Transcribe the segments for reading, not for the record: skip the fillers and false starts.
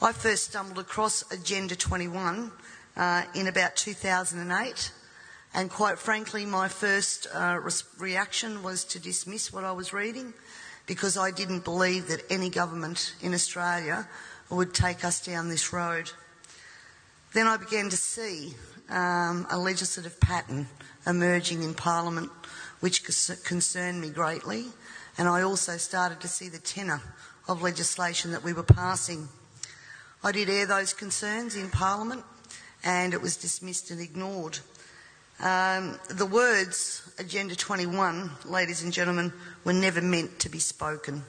I first stumbled across Agenda 21 in about 2008, and quite frankly my first reaction was to dismiss what I was reading, because I didn't believe that any government in Australia would take us down this road. Then I began to see a legislative pattern emerging in Parliament which concerned me greatly, and I also started to see the tenor of legislation that we were passing. I did air those concerns in Parliament, and it was dismissed and ignored. The words Agenda 21, ladies and gentlemen, were never meant to be spoken.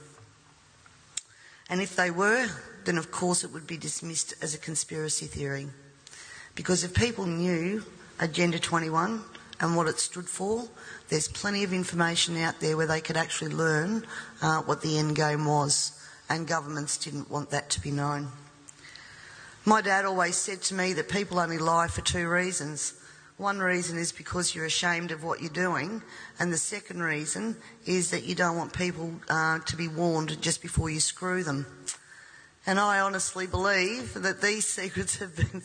And if they were, then of course it would be dismissed as a conspiracy theory. Because if people knew Agenda 21 and what it stood for, there's plenty of information out there where they could actually learn what the end game was, and governments didn't want that to be known. My dad always said to me that people only lie for two reasons. One reason is because you're ashamed of what you're doing, and the second reason is that you don't want people to be warned just before you screw them. And I honestly believe that these secrets have been,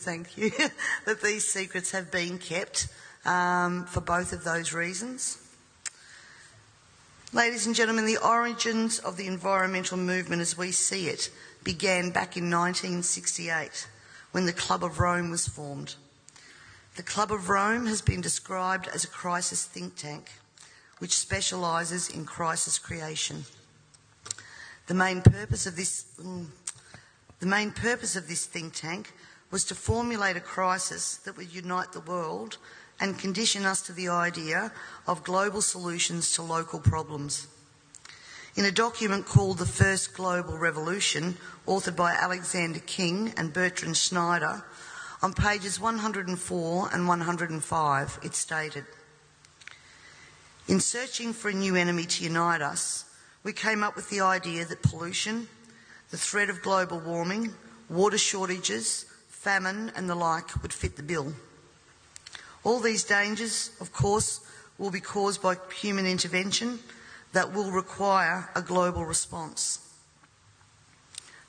that these secrets have been kept for both of those reasons. Ladies and gentlemen, the origins of the environmental movement as we see it began back in 1968 when the Club of Rome was formed. The Club of Rome has been described as a crisis think tank which specialises in crisis creation. The main purpose of this think tank was to formulate a crisis that would unite the world and condition us to the idea of global solutions to local problems. In a document called The First Global Revolution, authored by Alexander King and Bertrand Schneider, on pages 104 and 105, it stated, "In searching for a new enemy to unite us, we came up with the idea that pollution, the threat of global warming, water shortages, famine and the like would fit the bill. All these dangers, of course, will be caused by human intervention that will require a global response."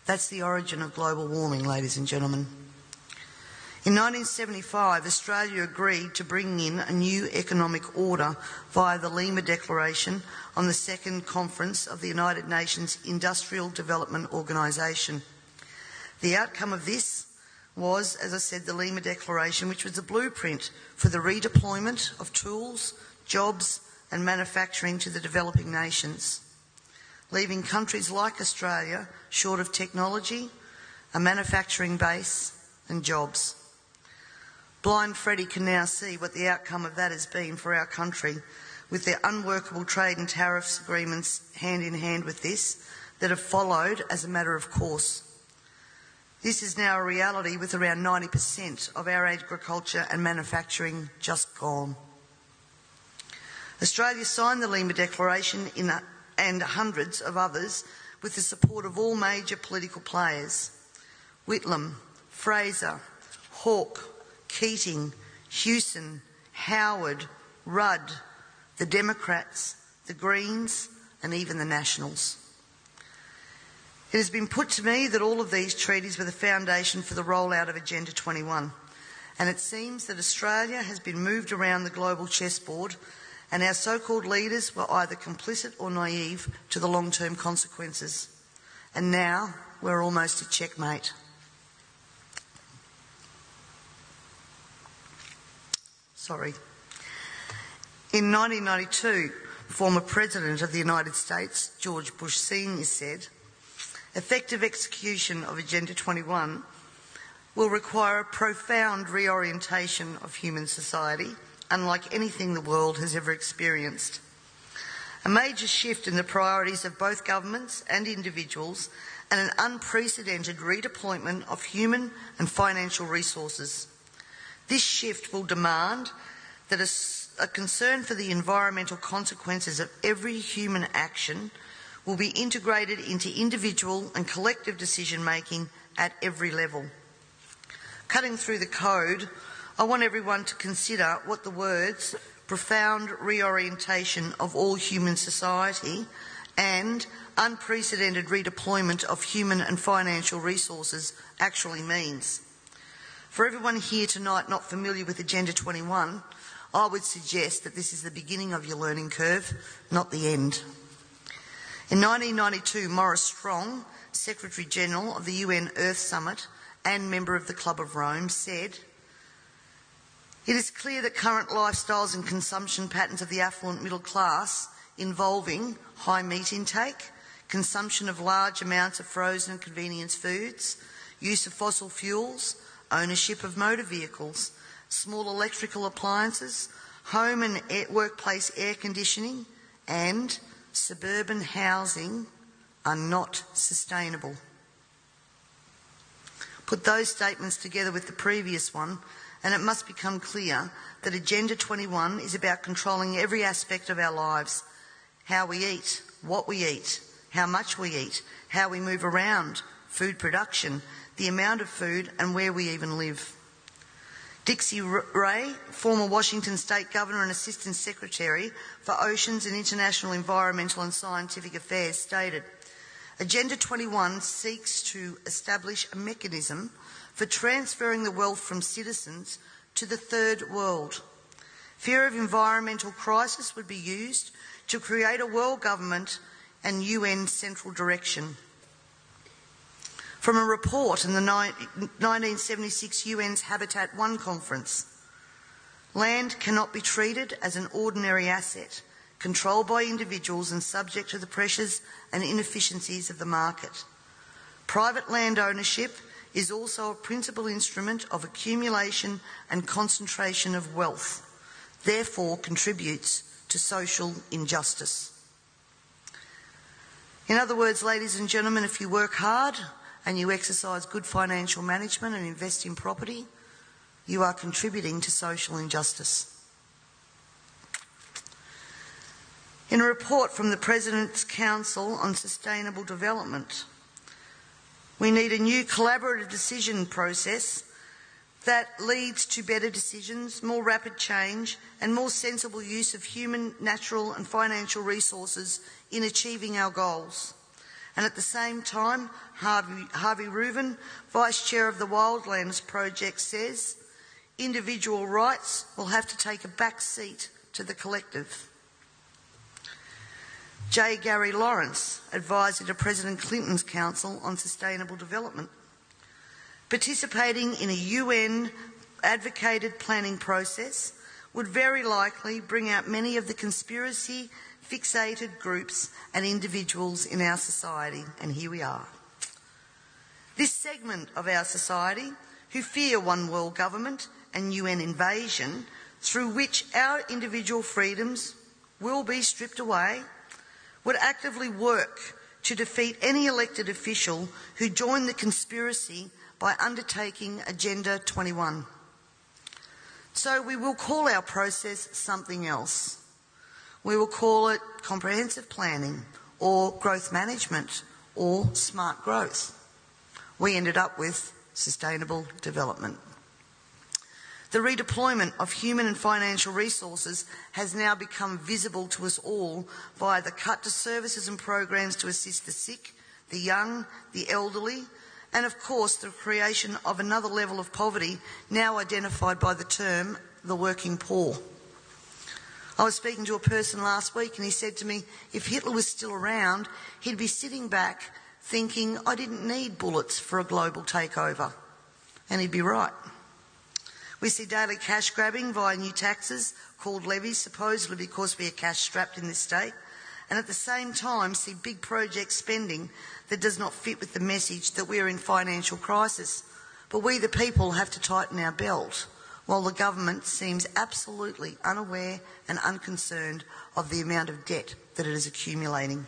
That's the origin of global warming, ladies and gentlemen. In 1975, Australia agreed to bring in a new economic order via the Lima Declaration on the Second Conference of the United Nations Industrial Development Organisation. The outcome of this was, as I said, the Lima Declaration, which was a blueprint for the redeployment of tools, jobs and manufacturing to the developing nations, leaving countries like Australia short of technology, a manufacturing base and jobs. Blind Freddie can now see what the outcome of that has been for our country, with their unworkable trade and tariffs agreements hand in hand with this that have followed as a matter of course. This is now a reality, with around 90% of our agriculture and manufacturing just gone. Australia signed the Lima Declaration and hundreds of others with the support of all major political players: Whitlam, Fraser, Hawke, Keating, Hewson, Howard, Rudd, the Democrats, the Greens and even the Nationals. It has been put to me that all of these treaties were the foundation for the rollout of Agenda 21, and it seems that Australia has been moved around the global chessboard, and our so-called leaders were either complicit or naive to the long-term consequences. And now we're almost at checkmate. In 1992, former President of the United States, George Bush Sr. said, "Effective execution of Agenda 21 will require a profound reorientation of human society, unlike anything the world has ever experienced. A major shift in the priorities of both governments and individuals, and an unprecedented redeployment of human and financial resources. This shift will demand that a concern for the environmental consequences of every human action will be integrated into individual and collective decision-making at every level." Cutting through the code, I want everyone to consider what the words "profound reorientation of all human society" and unprecedented redeployment of human and financial resources actually means. For everyone here tonight not familiar with Agenda 21, I would suggest that this is the beginning of your learning curve, not the end. In 1992, Maurice Strong, Secretary-General of the UN Earth Summit and member of the Club of Rome, said, "It is clear that current lifestyles and consumption patterns of the affluent middle class, involving high meat intake, consumption of large amounts of frozen and convenience foods, use of fossil fuels, ownership of motor vehicles, small electrical appliances, home and workplace air conditioning, and suburban housing are not sustainable." Put those statements together with the previous one, and it must become clear that Agenda 21 is about controlling every aspect of our lives: how we eat, what we eat, how much we eat, how we move around, food production, the amount of food, and where we even live. Dixie Ray, former Washington State Governor and Assistant Secretary for Oceans and International Environmental and Scientific Affairs, stated, "Agenda 21 seeks to establish a mechanism for transferring the wealth from citizens to the third world. Fear of environmental crisis would be used to create a world government and UN central direction." From a report in the 1976 UN's Habitat I conference, land cannot be treated as an ordinary asset, controlled by individuals and subject to the pressures and inefficiencies of the market. Private land ownership is also a principal instrument of accumulation and concentration of wealth, therefore contributes to social injustice. In other words, ladies and gentlemen, if you work hard and you exercise good financial management and invest in property, you are contributing to social injustice. In a report from the President's Council on Sustainable Development, we need a new collaborative decision process that leads to better decisions, more rapid change, and more sensible use of human, natural and financial resources in achieving our goals. And at the same time, Harvey Reuven, Vice Chair of the Wildlands Project, says individual rights will have to take a back seat to the collective. J. Gary Lawrence, Advisor to President Clinton's Council on Sustainable Development, participating in a UN-advocated planning process would very likely bring out many of the conspiracy-fixated groups and individuals in our society, and here we are. This segment of our society, who fear one world government and UN invasion, through which our individual freedoms will be stripped away, would actively work to defeat any elected official who joined the conspiracy by undertaking Agenda 21. So we will call our process something else. We will call it comprehensive planning, or growth management, or smart growth. We ended up with sustainable development. The redeployment of human and financial resources has now become visible to us all via the cut to services and programs to assist the sick, the young, the elderly, and of course the creation of another level of poverty now identified by the term the working poor. I was speaking to a person last week and he said to me, if Hitler was still around, he'd be sitting back thinking, I didn't need bullets for a global takeover. And he'd be right. We see daily cash grabbing via new taxes called levies, supposedly because we are cash strapped in this state, and at the same time see big project spending that does not fit with the message that we are in financial crisis. But we the people have to tighten our belt, while the government seems absolutely unaware and unconcerned of the amount of debt that it is accumulating.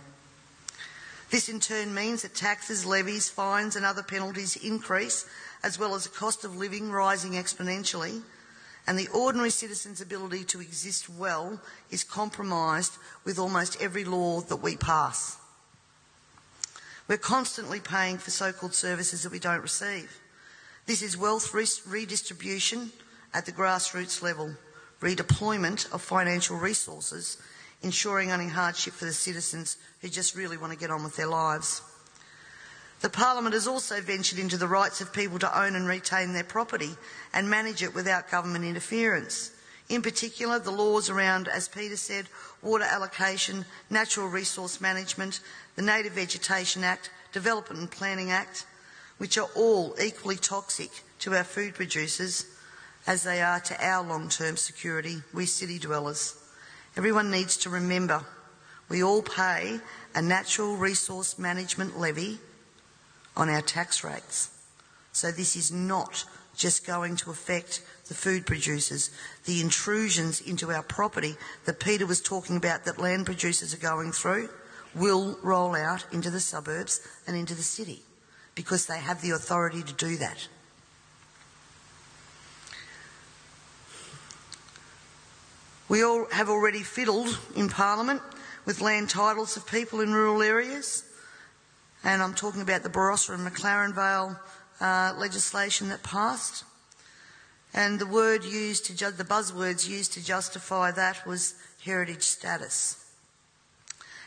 This in turn means that taxes, levies, fines and other penalties increase, as well as the cost of living rising exponentially, and the ordinary citizen's ability to exist well is compromised with almost every law that we pass. We're constantly paying for so-called services that we don't receive. This is wealth redistribution at the grassroots level, redeployment of financial resources ensuring only hardship for the citizens who just really want to get on with their lives. The Parliament has also ventured into the rights of people to own and retain their property and manage it without government interference. In particular, the laws around, as Peter said, water allocation, natural resource management, the Native Vegetation Act, Development and Planning Act, which are all equally toxic to our food producers as they are to our long-term security, we city dwellers. Everyone needs to remember we all pay a natural resource management levy on our tax rates. So this is not just going to affect the food producers. The intrusions into our property that Peter was talking about that land producers are going through will roll out into the suburbs and into the city because they have the authority to do that. We all have already fiddled in Parliament with land titles of people in rural areas, and I'm talking about the Barossa and McLaren Vale legislation that passed. And the buzzwords used to justify that was heritage status.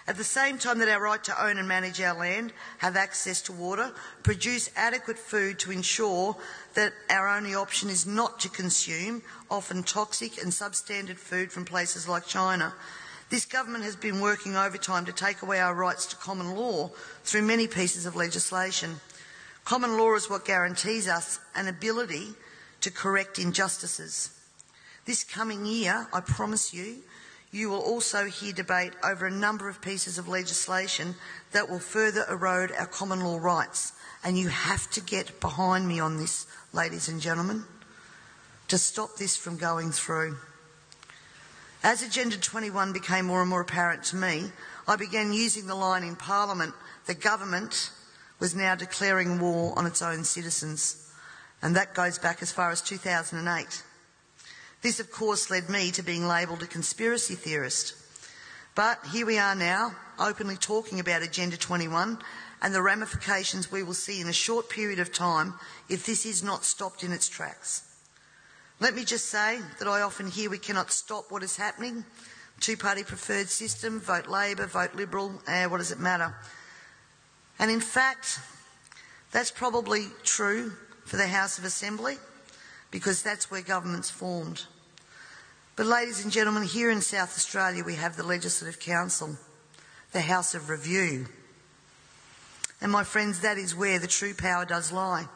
At the same time that our right to own and manage our land, have access to water, produce adequate food to ensure that our only option is not to consume often toxic and substandard food from places like China, this government has been working overtime to take away our rights to common law through many pieces of legislation. Common law is what guarantees us an ability to correct injustices. This coming year, I promise you, you will also hear debate over a number of pieces of legislation that will further erode our common law rights. And you have to get behind me on this, ladies and gentlemen, to stop this from going through. As Agenda 21 became more and more apparent to me, I began using the line in Parliament, the government was now declaring war on its own citizens. And that goes back as far as 2008. This, of course, led me to being labelled a conspiracy theorist. But here we are now, openly talking about Agenda 21 and the ramifications we will see in a short period of time if this is not stopped in its tracks. Let me just say that I often hear we cannot stop what is happening. Two-party preferred system, vote Labor, vote Liberal, what does it matter? And in fact, that's probably true for the House of Assembly because that's where government's formed. But ladies and gentlemen, here in South Australia we have the Legislative Council, the House of Review. And my friends, that is where the true power does lie.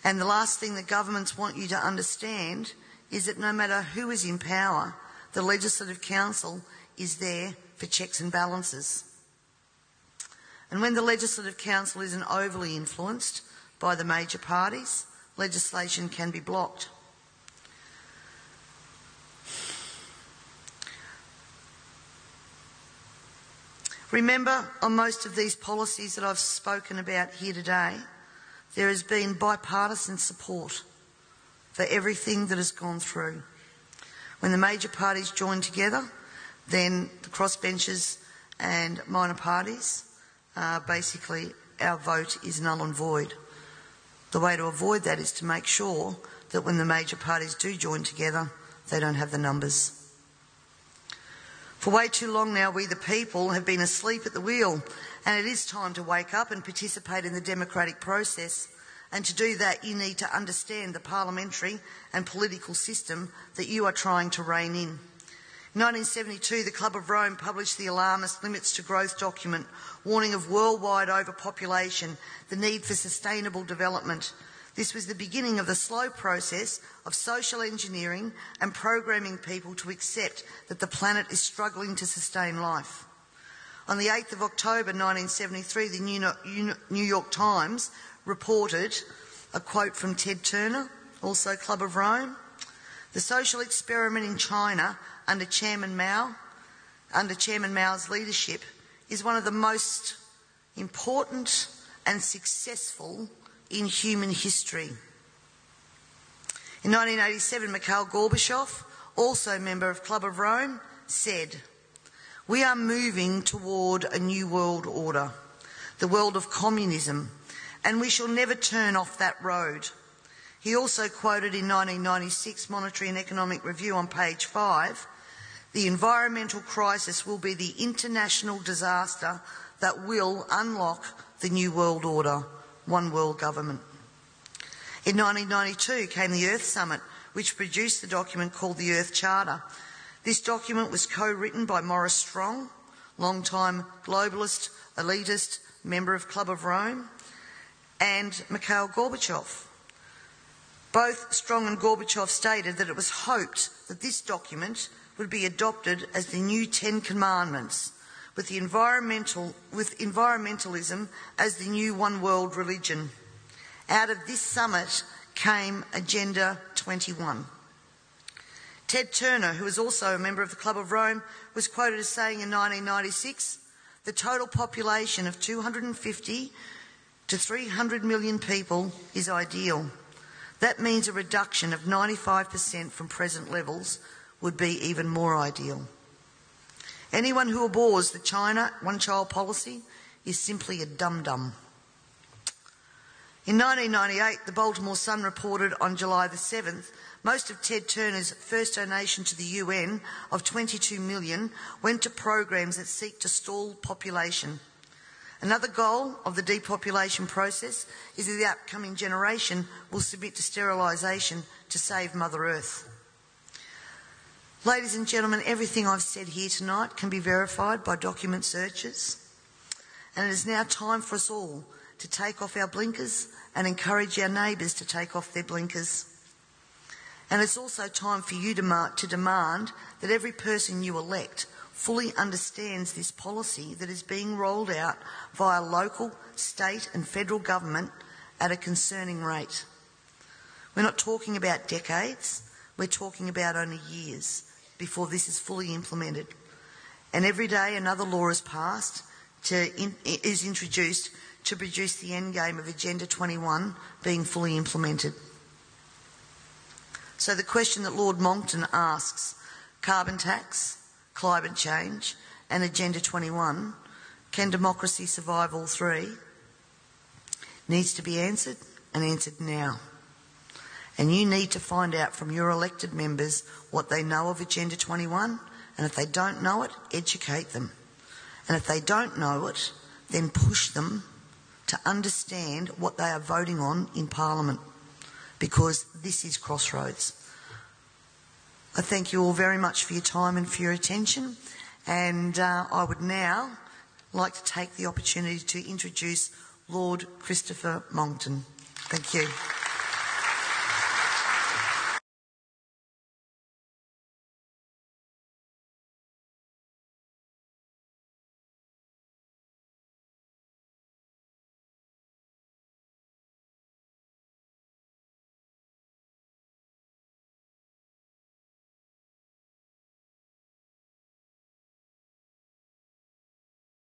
And the last thing that governments want you to understand is that no matter who is in power, the Legislative Council is there for checks and balances. And when the Legislative Council isn't overly influenced by the major parties, legislation can be blocked. Remember, on most of these policies that I've spoken about here today, there has been bipartisan support for everything that has gone through. When the major parties join together, then the crossbenchers and minor parties, basically our vote is null and void. The way to avoid that is to make sure that when the major parties do join together, they don't have the numbers. For way too long now, we the people have been asleep at the wheel, and it is time to wake up and participate in the democratic process. And to do that, you need to understand the parliamentary and political system that you are trying to rein in. In 1972, the Club of Rome published the alarmist Limits to Growth document, warning of worldwide overpopulation, the need for sustainable development. This was the beginning of the slow process of social engineering and programming people to accept that the planet is struggling to sustain life. On the 8th of October 1973, the New York Times reported a quote from Ted Turner, also Club of Rome. The social experiment in China under Chairman Mao's leadership is one of the most important and successful in human history. In 1987, Mikhail Gorbachev, also a member of Club of Rome, said, "We are moving toward a new world order, the world of communism, and we shall never turn off that road." He also quoted in 1996 Monetary and Economic Review on page 5 The environmental crisis will be the international disaster that will unlock the New World Order, one world government. In 1992 came the Earth Summit, which produced the document called the Earth Charter. This document was co-written by Maurice Strong, long-time globalist, elitist, member of Club of Rome, and Mikhail Gorbachev. Both Strong and Gorbachev stated that it was hoped that this document would be adopted as the new 10 Commandments, with environmentalism as the new one world religion. Out of this summit came Agenda 21. Ted Turner, who was also a member of the Club of Rome, was quoted as saying in 1996, "The total population of 250 to 300 million people is ideal. That means a reduction of 95% from present levels would be even more ideal. Anyone who abhors the China one-child policy is simply a dum-dum." In 1998, the Baltimore Sun reported on July the 7th, most of Ted Turner's first donation to the UN of $22 million went to programs that seek to stall population. Another goal of the depopulation process is that the upcoming generation will submit to sterilisation to save Mother Earth. Ladies and gentlemen, everything I've said here tonight can be verified by document searches, and it is now time for us all to take off our blinkers and encourage our neighbours to take off their blinkers. And it's also time for you to demand that every person you elect fully understands this policy that is being rolled out via local, state and federal government at a concerning rate. We're not talking about decades, we're talking about only years before this is fully implemented. And every day another law is passed, is introduced to produce the endgame of Agenda 21 being fully implemented. So the question that Lord Monckton asks, carbon tax, climate change and Agenda 21, can democracy survive all three? Needs to be answered, and answered now. And you need to find out from your elected members what they know of Agenda 21, and if they don't know it, educate them. And if they don't know it, then push them to understand what they are voting on in Parliament, because this is crossroads. I thank you all very much for your time and for your attention, and I would now like to take the opportunity to introduce Lord Christopher Monckton. Thank you.